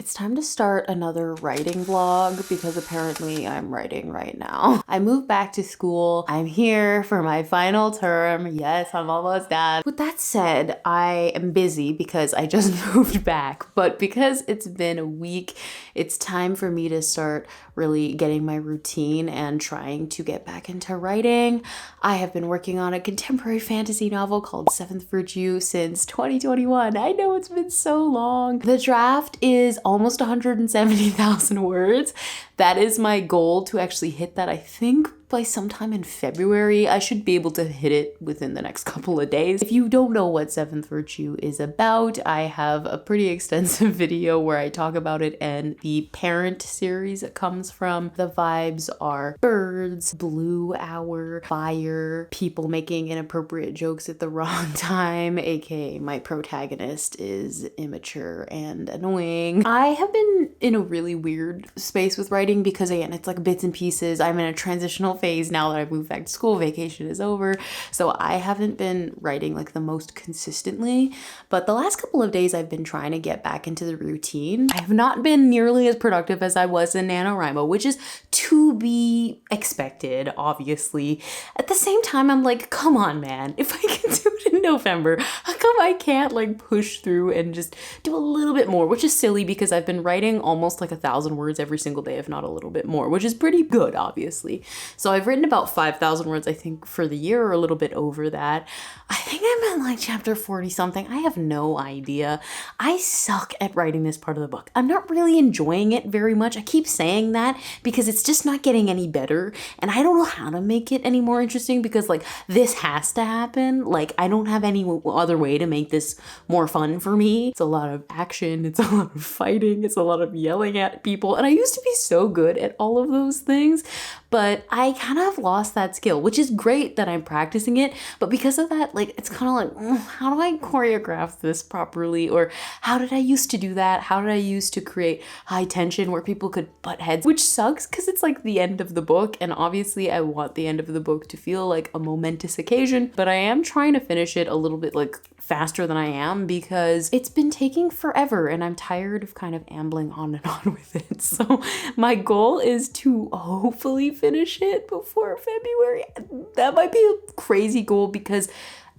It's time to start another writing vlog because apparently I'm writing right now. I moved back to school. I'm here for my final term. Yes, I'm almost done. With that said, I am busy because I just moved back, but because it's been a week, it's time for me to start really getting my routine and trying to get back into writing. I have been working on a contemporary fantasy novel called Seventh Virtue since 2021. I know it's been so long. The draft is almost 170,000 words. That is my goal, to actually hit that, I think, by sometime in February. I should be able to hit it within the next couple of days. If you don't know what Seventh Virtue is about, I have a pretty extensive video where I talk about it and the parent series it comes from. The vibes are birds, blue hour, fire, people making inappropriate jokes at the wrong time, aka my protagonist is immature and annoying. I have been in a really weird space with writing because, again, it's like bits and pieces. I'm in a transitional phase now that I've moved back to school. Vacation is over, so I haven't been writing like the most consistently, but the last couple of days I've been trying to get back into the routine. I have not been nearly as productive as I was in NaNoWriMo, which is to be expected, obviously. At the same time, I'm like, come on, man, if I can do it in November, how come I can't like push through and just do a little bit more? Which is silly because I've been writing almost like 1,000 words every single day, if not a little bit more, which is pretty good, obviously. So I've written about 5,000 words, I think, for the year, or a little bit over that. I think I'm in like chapter 40 something. I have no idea. I suck at writing this part of the book. I'm not really enjoying it very much. I keep saying that because it's just not getting any better. And I don't know how to make it any more interesting because like this has to happen. Like I don't have any other way to make this more fun for me. It's a lot of action. It's a lot of fighting. It's a lot of yelling at people. And I used to be so good at all of those things, but I kind of lost that skill, which is great that I'm practicing it. But because of that, like, it's kind of like, how do I choreograph this properly? Or how did I used to do that? How did I used to create high tension where people could butt heads, which sucks because it's like the end of the book. And obviously I want the end of the book to feel like a momentous occasion, but I am trying to finish it a little bit like faster than I am because it's been taking forever and I'm tired of kind of ambling on and on with it. So my goal is to hopefully finish it before February. That might be a crazy goal because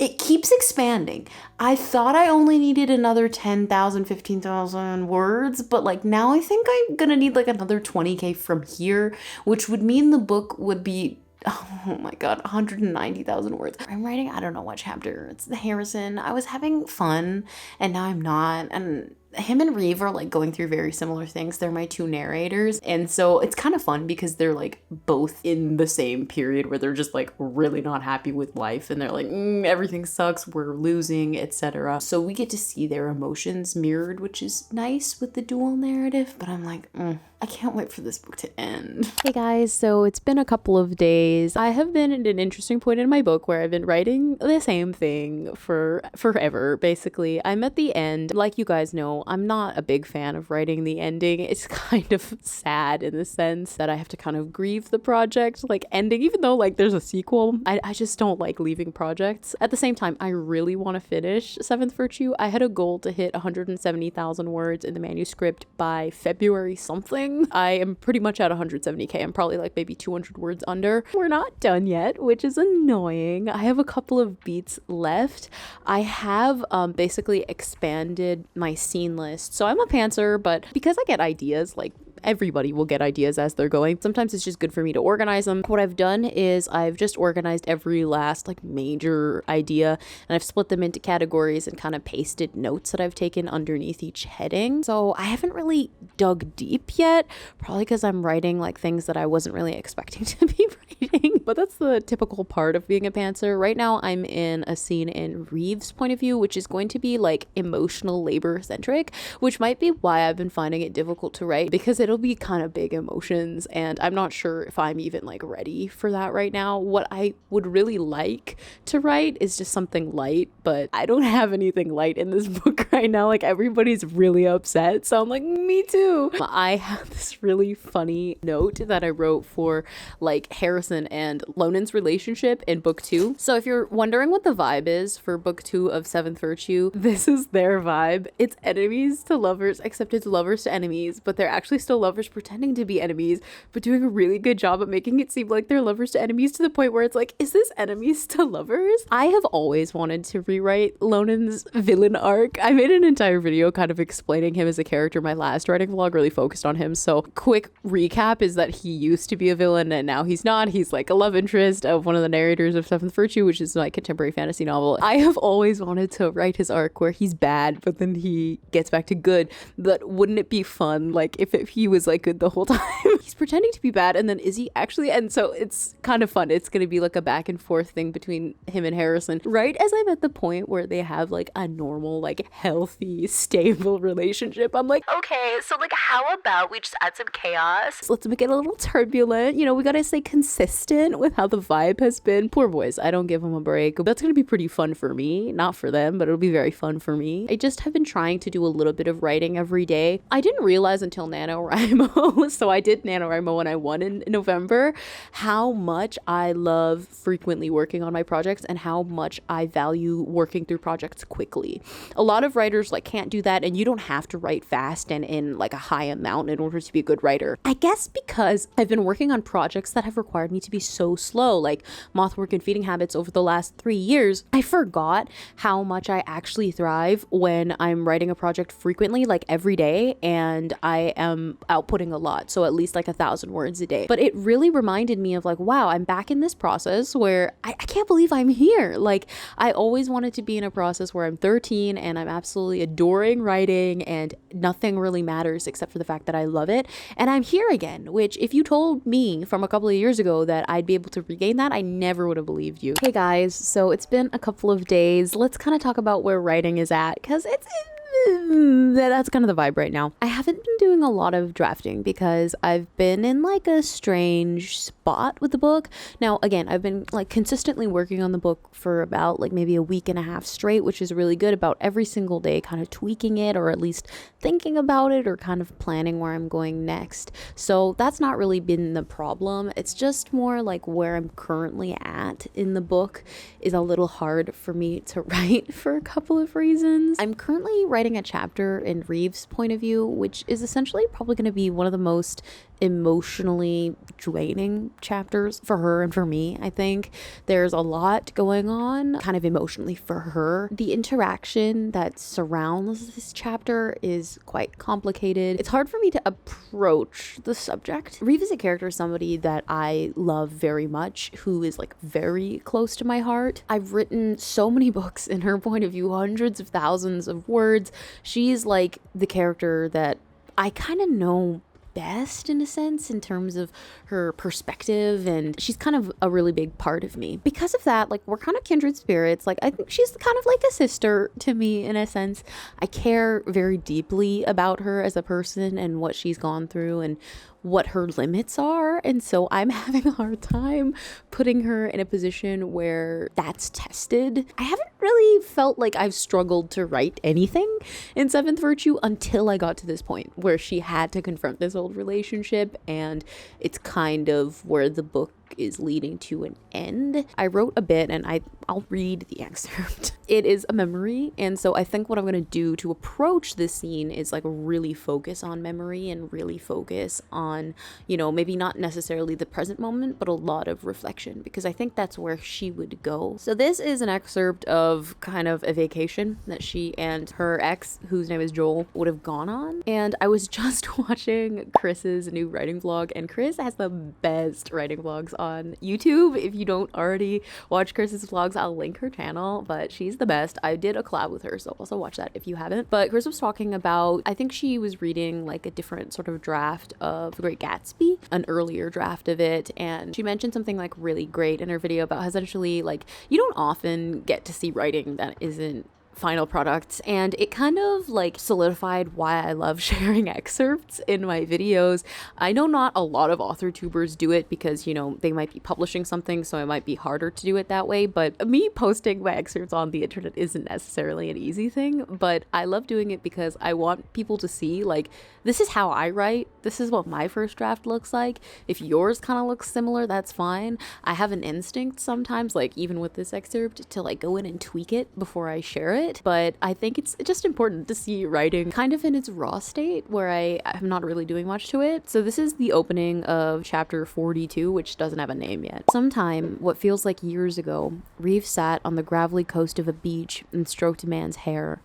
it keeps expanding. I thought I only needed another 10,000, 15,000 words, but like now I think I'm gonna need like another 20K from here, which would mean the book would be, oh my god, 190,000 words. I'm writing, I don't know what chapter. It's the Harrison. I was having fun and now I'm not. And him and Reeve are like going through very similar things. They're my two narrators. And so it's kind of fun because they're like both in the same period where they're just like really not happy with life. And they're like, everything sucks, we're losing, etc. So we get to see their emotions mirrored, which is nice with the dual narrative. But I'm like, I can't wait for this book to end. Hey guys, so it's been a couple of days. I have been at an interesting point in my book where I've been writing the same thing for forever, basically. I'm at the end. Like you guys know, I'm not a big fan of writing the ending. It's kind of sad in the sense that I have to kind of grieve the project, like ending, even though like there's a sequel. I just don't like leaving projects. At the same time, I really want to finish Seventh Virtue. I had a goal to hit 170,000 words in the manuscript by February something. I am pretty much at 170K. I'm probably like maybe 200 words under. We're not done yet, which is annoying. I have a couple of beats left. I have basically expanded my scene list. So I'm a pantser, but because I get ideas, like everybody will get ideas as they're going. Sometimes it's just good for me to organize them. What I've done is I've just organized every last like major idea and I've split them into categories and kind of pasted notes that I've taken underneath each heading. So I haven't really dug deep yet, probably because I'm writing like things that I wasn't really expecting to be writing, but that's the typical part of being a pantser. Right now I'm in a scene in Reeve's point of view, which is going to be like emotional labor centric, which might be why I've been finding it difficult to write because it'll be kind of big emotions and I'm not sure if I'm even like ready for that right now. What I would really like to write is just something light, but I don't have anything light in this book right now. Like everybody's really upset, so I'm like, me too. I have this really funny note that I wrote for like Harrison and and Lonen's relationship in book 2. So if you're wondering what the vibe is for book 2 of Seventh Virtue, this is their vibe. It's enemies to lovers, except it's lovers to enemies, but they're actually still lovers pretending to be enemies, but doing a really good job at making it seem like they're lovers to enemies, to the point where it's like, is this enemies to lovers? I have always wanted to rewrite Lonen's villain arc. I made an entire video kind of explaining him as a character. My last writing vlog really focused on him. So quick recap is that he used to be a villain and now he's not. He's like a love interest of one of the narrators of Seventh Virtue, which is my contemporary fantasy novel. I have always wanted to write his arc where he's bad, but then he gets back to good. But wouldn't it be fun, like, if he was like good the whole time? He's pretending to be bad, and then is he actually? And so it's kind of fun. It's gonna be like a back and forth thing between him and Harrison. Right as I'm at the point where they have like a normal, like healthy, stable relationship, I'm like, okay, so like how about we just add some chaos? Let's make it a little turbulent. You know, we gotta stay consistent with how the vibe has been. Poor boys, I don't give them a break. That's gonna be pretty fun for me, not for them, but it'll be very fun for me. I just have been trying to do a little bit of writing every day. I didn't realize until NaNoWriMo, so I did NaNoWriMo when I won in November, how much I love frequently working on my projects and how much I value working through projects quickly. A lot of writers like can't do that, and you don't have to write fast and in like a high amount in order to be a good writer. I guess because I've been working on projects that have required me to be so slow, like Mothwork and Feeding Habits over the last 3 years, I forgot how much I actually thrive when I'm writing a project frequently, like every day, and I am outputting a lot. So at least like 1,000 words a day. But it really reminded me of like, wow, I'm back in this process where I can't believe I'm here. Like, I always wanted to be in a process where I'm 13 and I'm absolutely adoring writing and nothing really matters except for the fact that I love it. And I'm here again, which if you told me from a couple of years ago that I'd be able to regain that, I never would have believed you. Hey guys, so it's been a couple of days. Let's kind of talk about where writing is at, because that's kind of the vibe right now. I haven't been doing a lot of drafting because I've been in like a strange spot with the book. Now, again, I've been like consistently working on the book for about like maybe a week and a half straight, which is really good, about every single day kind of tweaking it, or at least thinking about it, or kind of planning where I'm going next. So that's not really been the problem. It's just more like where I'm currently at in the book is a little hard for me to write for a couple of reasons. I'm currently writing a chapter in Reeve's point of view, which is essentially probably going to be one of the most emotionally draining chapters for her and for me. I think there's a lot going on kind of emotionally for her. The interaction that surrounds this chapter is quite complicated. It's hard for me to approach the subject. Reeve is a character, somebody that I love very much, who is like very close to my heart. I've written so many books in her point of view, hundreds of thousands of words. She's like the character that I kind of know best, in a sense, in terms of her perspective, and she's kind of a really big part of me. Because of that, like, we're kind of kindred spirits. Like, I think she's kind of like a sister to me, in a sense. I care very deeply about her as a person and what she's gone through and what her limits are, and so I'm having a hard time putting her in a position where that's tested. I haven't really felt like I've struggled to write anything in Seventh Virtue until I got to this point where she had to confront this old relationship, and it's kind of where the book is leading to an end. I wrote a bit, and I'll read the excerpt. It is a memory, and so I think what I'm going to do to approach this scene is like really focus on memory and really focus on, you know, maybe not necessarily the present moment, but a lot of reflection, because I think that's where she would go. So this is an excerpt of kind of a vacation that she and her ex, whose name is Joel, would have gone on. And I was just watching Chris's new writing vlog, and Chris has the best writing vlogs on YouTube. If you don't already watch Chris's vlogs, I'll link her channel, but she's the best. I did a collab with her, so also watch that if you haven't. But Chris was talking about, I think she was reading like a different sort of draft of The Great Gatsby, an earlier draft of it, and she mentioned something like really great in her video about essentially like you don't often get to see writing that isn't final product, and it kind of like solidified why I love sharing excerpts in my videos. I know not a lot of author tubers do it because, you know, they might be publishing something, so it might be harder to do it that way, but me posting my excerpts on the internet isn't necessarily an easy thing, but I love doing it because I want people to see, like, this is how I write, this is what my first draft looks like. If yours kind of looks similar, that's fine. I have an instinct sometimes, like even with this excerpt, to like go in and tweak it before I share it, but I think it's just important to see writing kind of in its raw state where I am not really doing much to it. So this is the opening of chapter 42, which doesn't have a name yet. Sometime, what feels like years ago, Reeve sat on the gravelly coast of a beach and stroked a man's hair.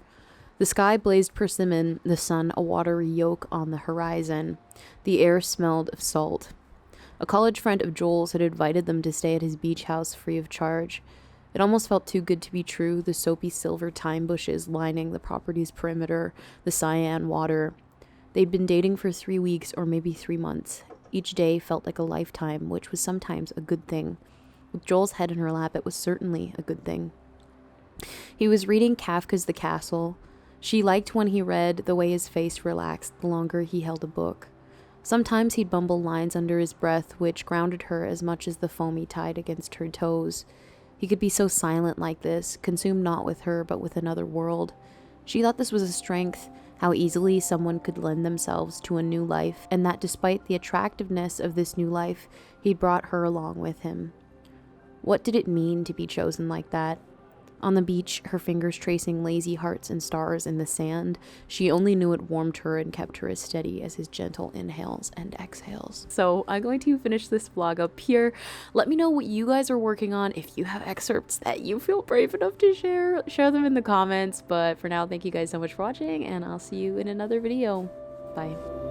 The sky blazed persimmon, the sun a watery yolk on the horizon. The air smelled of salt. A college friend of Joel's had invited them to stay at his beach house free of charge. It almost felt too good to be true, the soapy silver thyme bushes lining the property's perimeter, the cyan water. They'd been dating for 3 weeks or maybe 3 months. Each day felt like a lifetime, which was sometimes a good thing. With Joel's head in her lap, it was certainly a good thing. He was reading Kafka's The Castle. She liked when he read the way his face relaxed the longer he held a book. Sometimes he'd bumble lines under his breath, which grounded her as much as the foamy tide against her toes. He could be so silent like this, consumed not with her, but with another world. She thought this was a strength, how easily someone could lend themselves to a new life, and that despite the attractiveness of this new life, he'd brought her along with him. What did it mean to be chosen like that? On the beach, her fingers tracing lazy hearts and stars in the sand, she only knew it warmed her and kept her as steady as his gentle inhales and exhales. So I'm going to finish this vlog up here. Let me know what you guys are working on. If you have excerpts that you feel brave enough to share them in the comments. But for now, thank you guys so much for watching, and I'll see you in another video. Bye.